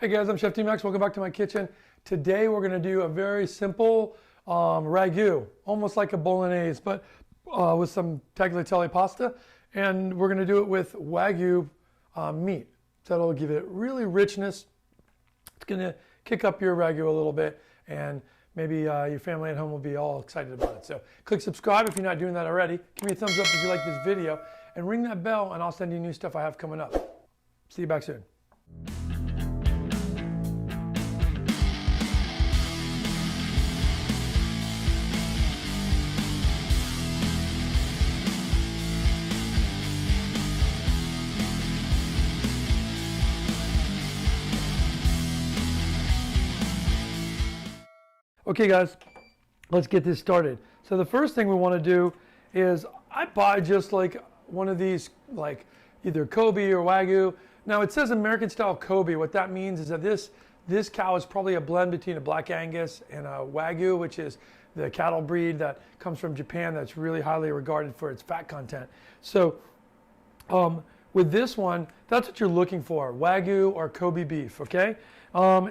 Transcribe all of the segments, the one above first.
Hey guys, I'm Chef T-Max. Welcome back to my kitchen. Today we're going to do a very simple ragu, almost like a bolognese, but with some tagliatelle pasta. And we're going to do it with Wagyu meat. That'll give it really richness. It's going to kick up your ragu a little bit, and maybe your family at home will be all excited about it. So click subscribe if you're not doing that already. Give me a thumbs up if you like this video, and ring that bell, and I'll send you new stuff I have coming up. See you back soon. Okay guys, let's get this started. So the first thing we want to do is I buy just like one of these, like either Kobe or Wagyu. Now it says American style Kobe. What that means is that this cow is probably a blend between a Black Angus and a Wagyu, which is the cattle breed that comes from Japan that's really highly regarded for its fat content. So with this one, that's what you're looking for, Wagyu or Kobe beef, okay?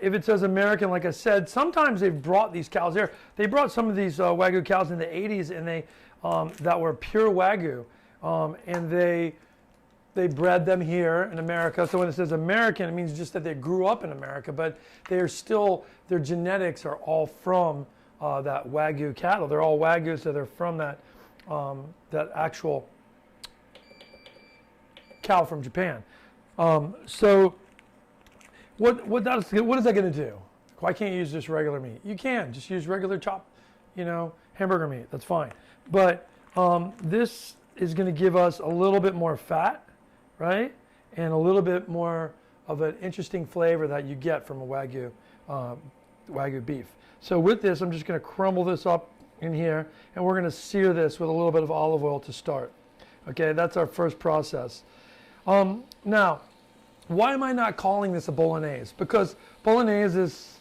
If it says American, like I said, sometimes they've brought these cows there. They brought some of these Wagyu cows in the 80s, and they that were pure Wagyu, and they bred them here in America. So when it says American, it means just that they grew up in America, but they are still, their genetics are all from that Wagyu cattle. They're all Wagyu, so they're from that that actual cow from Japan. So what is that going to do? Why can't you use just regular meat? You can just use regular chopped, hamburger meat. That's fine. But this is going to give us a little bit more fat, right? And a little bit more of an interesting flavor that you get from a Wagyu beef. So with this, I'm just going to crumble this up in here, and we're going to sear this with a little bit of olive oil to start. Okay, that's our first process. Now, why am I not calling this a bolognese? Because bolognese is,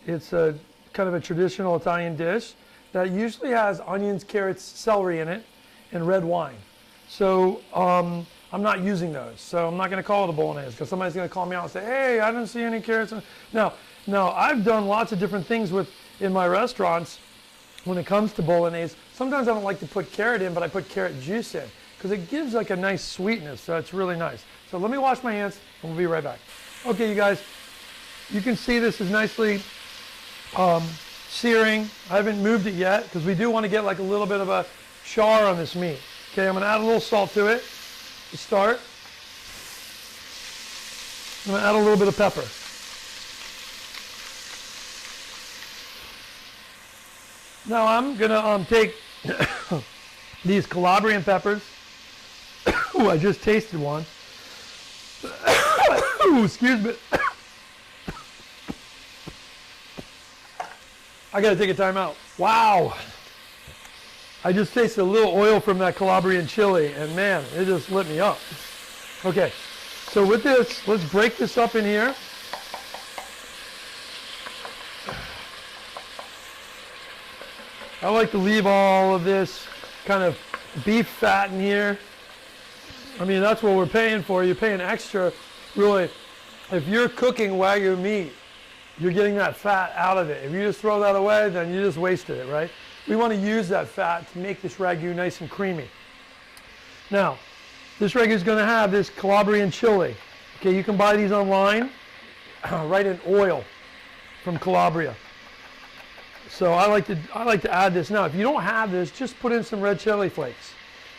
it's a kind of a traditional Italian dish that usually has onions, carrots, celery in it, and red wine. So I'm not using those. So I'm not going to call it a bolognese because somebody's going to call me out and say, hey, I didn't see any carrots. Now, I've done lots of different things in my restaurants when it comes to bolognese. Sometimes I don't like to put carrot in, but I put carrot juice in because it gives like a nice sweetness. So it's really nice. So let me wash my hands and we'll be right back. Okay, you guys, you can see this is nicely searing. I haven't moved it yet because we do want to get like a little bit of a char on this meat. Okay, I'm going to add a little salt to it to start. I'm going to add a little bit of pepper. Now I'm going to take these Calabrian peppers. Ooh, I just tasted one. Ooh, excuse me. I gotta take a time out. Wow. I just tasted a little oil from that Calabrian chili, and man, it just lit me up. Okay, so with this, let's break this up in here. I like to leave all of this kind of beef fat in here. I mean, that's what we're paying for. You're paying extra, really. If you're cooking Wagyu meat, you're getting that fat out of it. If you just throw that away, then you just wasted it, right? We want to use that fat to make this ragu nice and creamy. Now, this ragu is going to have this Calabrian chili. Okay, you can buy these online, right in oil from Calabria. So I like to add this. Now, if you don't have this, just put in some red chili flakes.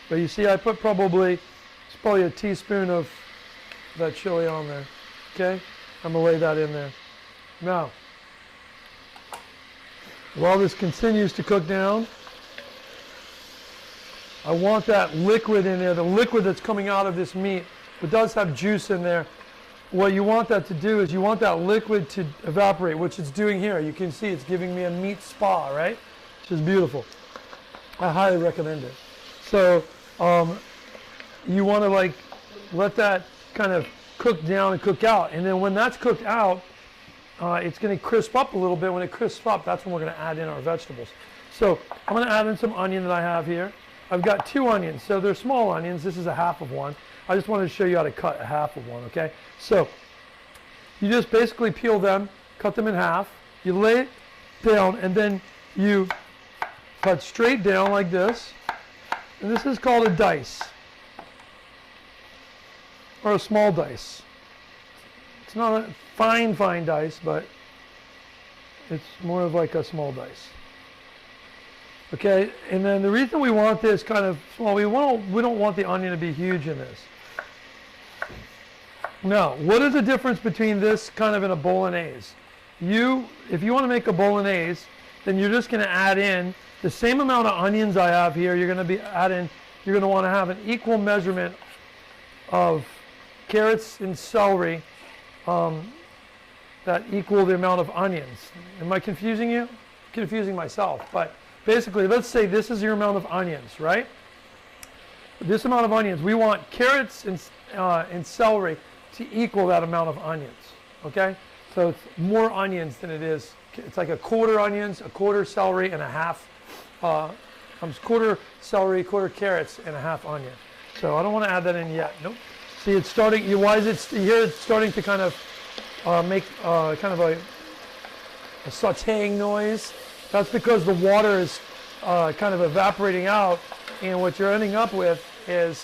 But you see, I put probably a teaspoon of that chili on there. Okay, I'm gonna lay that in there. Now, while this continues to cook down, I want that liquid in there, the liquid that's coming out of this meat. It does have juice in there. What you want that to do is you want that liquid to evaporate, which it's doing here. You can see it's giving me a meat spa, right? Which is beautiful. I highly recommend it. So you want to let that kind of cook down and cook out. And then when that's cooked out, it's going to crisp up a little bit. When it crisps up, that's when we're going to add in our vegetables. So I'm going to add in some onion that I have here. I've got 2 onions, so they're small onions. This is a half of one. I just wanted to show you how to cut a half of one, okay? So You just basically peel them, cut them in half, you lay it down, and then you cut straight down like this. And this is called a dice, or a small dice. It's not a fine dice, but it's more of like a small dice. Okay, and then the reason we want this kind of small, we don't want the onion to be huge in this. Now, what is the difference between this kind of and a bolognese? If you want to make a bolognese, then you're just going to add in the same amount of onions I have here. You're going to want to have an equal measurement of carrots and celery that equal the amount of onions. Am I confusing you? Confusing myself, but basically, let's say this is your amount of onions, right? This amount of onions, we want carrots and celery to equal that amount of onions, okay? So it's more onions than it is. It's like a quarter onions, a quarter celery, and a half, quarter celery, quarter carrots, and a half onion. So I don't want to add that in yet. Nope. See, it's starting, you hear it's starting to kind of make kind of a sauteing noise. That's because the water is kind of evaporating out, and what you're ending up with is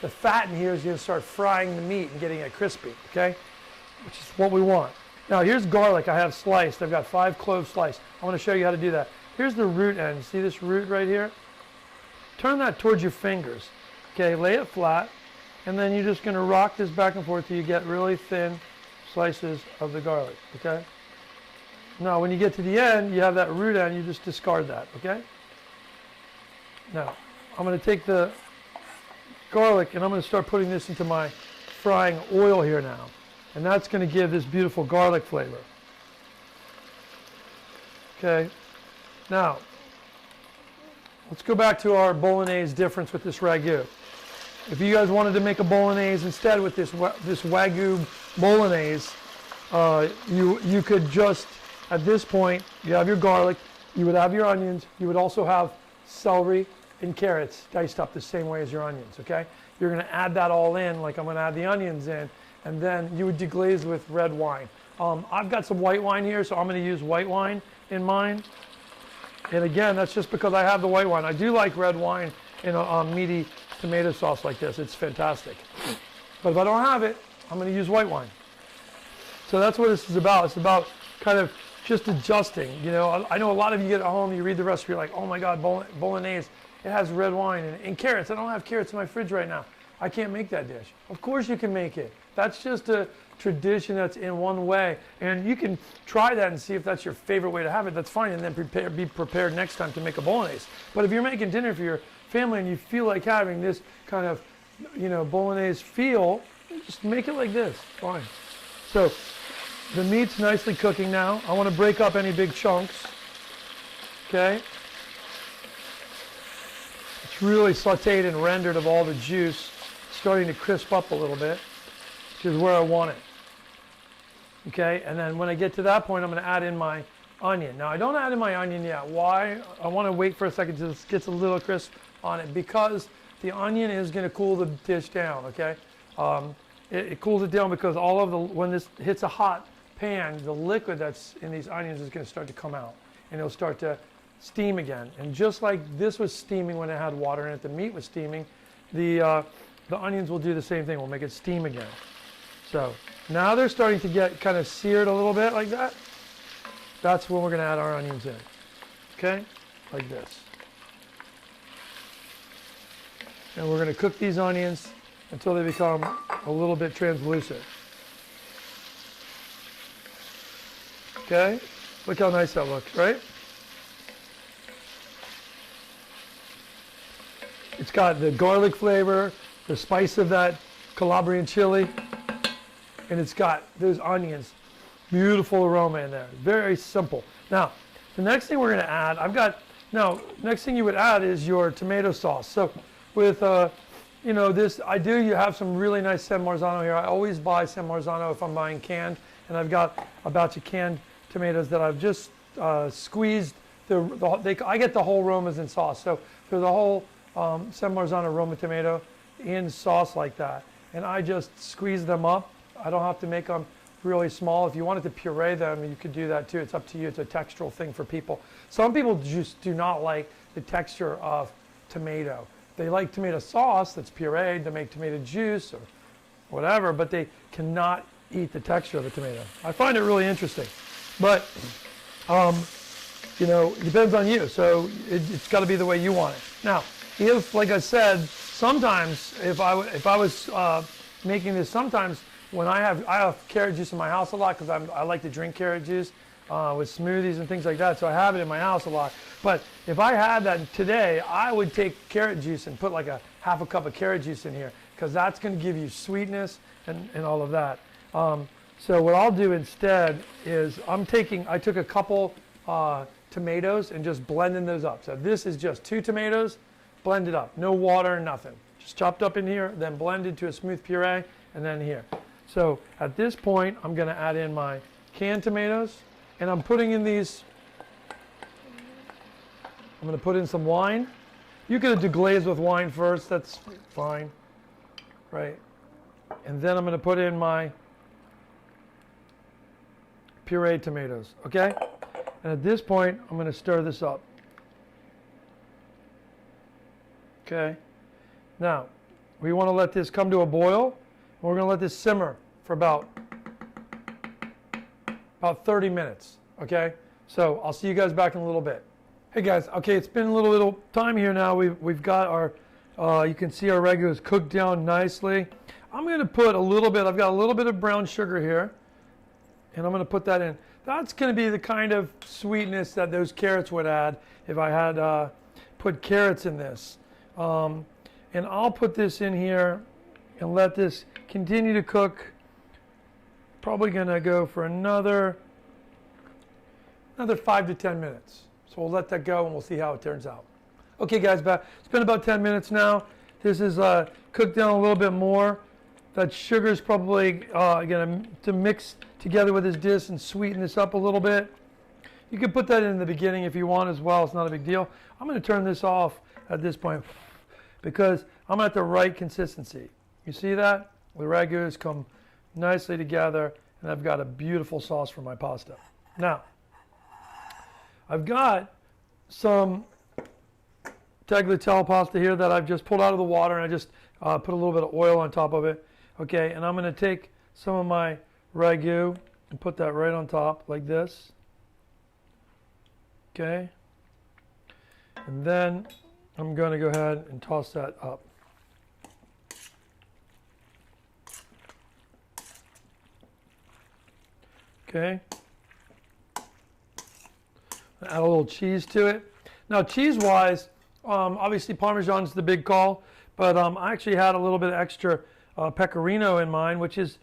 the fat in here is going to start frying the meat and getting it crispy, okay? Which is what we want. Now here's garlic I have sliced. I've got 5 cloves sliced. I want to show you how to do that. Here's the root end. See this root right here? Turn that towards your fingers. Okay, lay it flat, and then you're just going to rock this back and forth till you get really thin slices of the garlic, okay? Now when you get to the end, you have that root end, you just discard that, okay? Now, I'm going to take the garlic and I'm going to start putting this into my frying oil here now. And that's going to give this beautiful garlic flavor. Okay, now, let's go back to our bolognese difference with this ragu. If you guys wanted to make a bolognese instead with this Wagyu bolognese, you could just, at this point, you have your garlic, you would have your onions, you would also have celery and carrots diced up the same way as your onions, okay? You're going to add that all in, like I'm going to add the onions in, and then you would deglaze with red wine. I've got some white wine here, so I'm going to use white wine in mine. And again, that's just because I have the white wine. I do like red wine in a meaty tomato sauce like this. It's fantastic. But if I don't have it, I'm going to use white wine. So that's what this is about. It's about kind of just adjusting. You know, I know a lot of you get at home, you read the recipe, you're like, oh my God, bolognese, it has red wine and carrots. I don't have carrots in my fridge right now. I can't make that dish. Of course you can make it. That's just a tradition that's in one way. And you can try that and see if that's your favorite way to have it. That's fine. And then be prepared next time to make a bolognese. But if you're making dinner for your family and you feel like having this kind of, you know, bolognese feel, just make it like this. Fine. So the meat's nicely cooking now. I want to break up any big chunks. Okay. It's really sauteed and rendered of all the juice. It's starting to crisp up a little bit, which is where I want it. Okay, and then when I get to that point, I'm going to add in my onion. Now, I don't add in my onion yet. Why? I want to wait for a second till this gets a little crisp on it, because the onion is going to cool the dish down, okay? It cools it down because all of when this hits a hot pan, the liquid that's in these onions is going to start to come out, and it'll start to steam again. And just like this was steaming when it had water in it, the meat was steaming, the onions will do the same thing. We'll make it steam again. So now they're starting to get kind of seared a little bit like that. That's when we're going to add our onions in. Okay? Like this. And we're going to cook these onions until they become a little bit translucent. Okay? Look how nice that looks, right? It's got the garlic flavor, the spice of that Calabrian chili, and it's got those onions. Beautiful aroma in there. Very simple. Now, the next thing we're going to add, next thing you would add is your tomato sauce. So with, you know, you have some really nice San Marzano here. I always buy San Marzano if I'm buying canned, and I've got a batch of canned tomatoes that I've just squeezed. I get the whole Romas in sauce. So there's the whole San Marzano Roma tomato in sauce like that. And I just squeeze them up. I don't have to make them really small. If you wanted to puree them, you could do that too. It's up to you. It's a textural thing for people. Some people just do not like the texture of tomato. They like tomato sauce that's pureed to make tomato juice or whatever, but they cannot eat the texture of the tomato. I find it really interesting. But, you know, it depends on you. So it's got to be the way you want it. Now, if, like I said, sometimes if I was making this, sometimes when I have carrot juice in my house a lot because I like to drink carrot juice with smoothies and things like that, so I have it in my house a lot. But if I had that today, I would take carrot juice and put like a half a cup of carrot juice in here because that's going to give you sweetness and all of that. So what I'll do instead is I took a couple tomatoes and just blending those up. So this is just 2 tomatoes, blended up, no water, nothing. Just chopped up in here, then blended to a smooth puree, and then here. So at this point, I'm going to add in my canned tomatoes, and I'm putting in these. I'm going to put in some wine. You could have deglazed with wine first, that's fine, right? And then I'm going to put in my pureed tomatoes, okay? And at this point, I'm going to stir this up. Okay? Now, we want to let this come to a boil, and we're going to let this simmer for about 30 minutes, okay? So I'll see you guys back in a little bit. Hey guys, okay, it's been a little time here now. We've got our, you can see our ragu is cooked down nicely. I'm going to put a little bit, I've got a little bit of brown sugar here, and I'm going to put that in. That's going to be the kind of sweetness that those carrots would add if I had put carrots in this. And I'll put this in here and let this continue to cook. Probably going to go for another 5 to 10 minutes. So we'll let that go and we'll see how it turns out. Okay guys, it's been about 10 minutes now. This is cooked down a little bit more. That sugar is probably going to mix together with this dish and sweeten this up a little bit. You can put that in the beginning if you want as well. It's not a big deal. I'm going to turn this off at this point because I'm at the right consistency. You see that? The ragu has come nicely together and I've got a beautiful sauce for my pasta. Now, I've got some tagliatelle pasta here that I've just pulled out of the water and I just put a little bit of oil on top of it. Okay, and I'm going to take some of my ragu and put that right on top like this. Okay, and then I'm going to go ahead and toss that up. Okay, add a little cheese to it. Now cheese-wise, obviously Parmesan is the big call, but I actually had a little bit of extra pecorino in mine, which is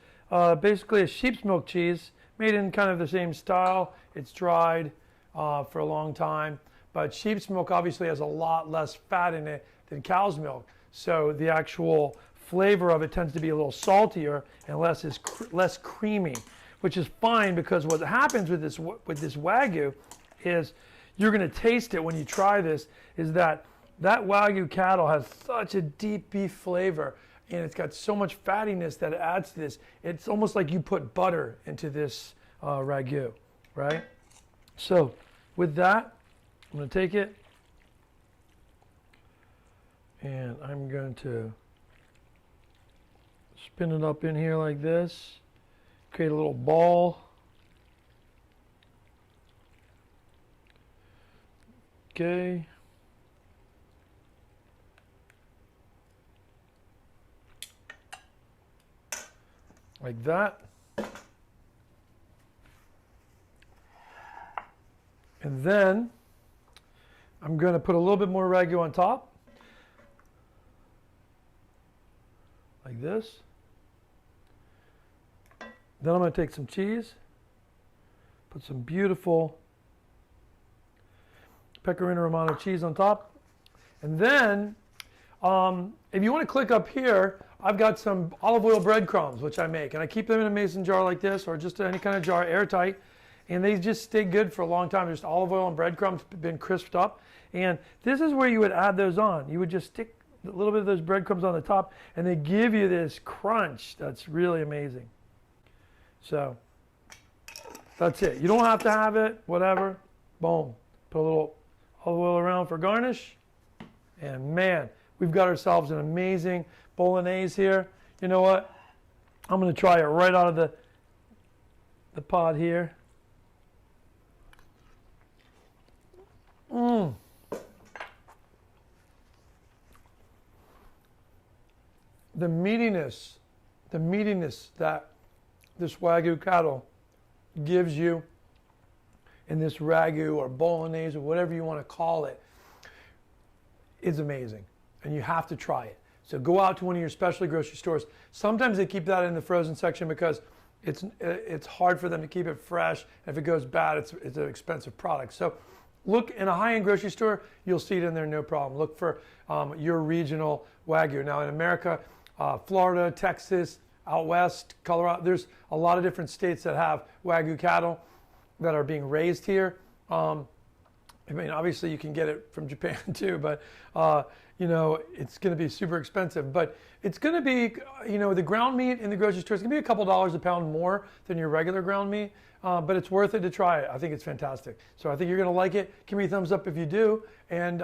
basically a sheep's milk cheese made in kind of the same style. It's dried for a long time, but sheep's milk obviously has a lot less fat in it than cow's milk, so the actual flavor of it tends to be a little saltier and less creamy, which is fine because what happens with this Wagyu is you're going to taste it when you try this, is that Wagyu cattle has such a deep beef flavor and it's got so much fattiness that it adds to this. It's almost like you put butter into this ragu, right? So with that, I'm going to take it and I'm going to spin it up in here like this, create a little ball. Okay. Like that. And then I'm going to put a little bit more ragu on top. Like this. Then I'm going to take some cheese, put some beautiful pecorino romano cheese on top. And then, if you want to click up here, I've got some olive oil breadcrumbs, which I make. And I keep them in a mason jar like this, or just any kind of jar, airtight. And they just stay good for a long time. Just olive oil and breadcrumbs been crisped up. And this is where you would add those on. You would just stick a little bit of those breadcrumbs on the top, and they give you this crunch that's really amazing. So That's it. You don't have to have it, whatever. Boom. Put a little olive oil around for garnish. And man, we've got ourselves an amazing Bolognese here. You know what? I'm going to try it right out of the pot here. Mmm. The meatiness that this Wagyu cattle gives you in this ragu or Bolognese or whatever you want to call it is amazing, and you have to try it. So go out to one of your specialty grocery stores. Sometimes they keep that in the frozen section because it's hard for them to keep it fresh. If it goes bad, it's an expensive product. So look in a high-end grocery store, you'll see it in there, no problem. Look for your regional Wagyu. Now in America, Florida, Texas, out west, Colorado, there's a lot of different states that have Wagyu cattle that are being raised here. I mean, obviously you can get it from Japan too, but you know, it's going to be super expensive. But it's going to be, you know, the ground meat in the grocery store is going to be a couple dollars a pound more than your regular ground meat, but it's worth it to try it. I think it's fantastic. So I think you're going to like it. Give me a thumbs up if you do, and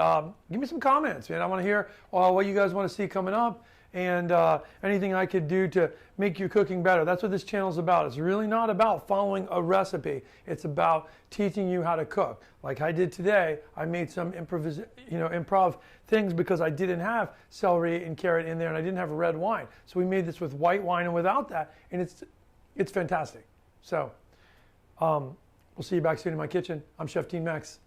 give me some comments, man. I want to hear what you guys want to see coming up, and anything I could do to make your cooking better. That's what this channel is about. It's really not about following a recipe. It's about teaching you how to cook. Like I did today, I made some improv things because I didn't have celery and carrot in there, and I didn't have red wine. So we made this with white wine and without that, and it's fantastic. So we'll see you back soon in my kitchen. I'm Chef Dean Max.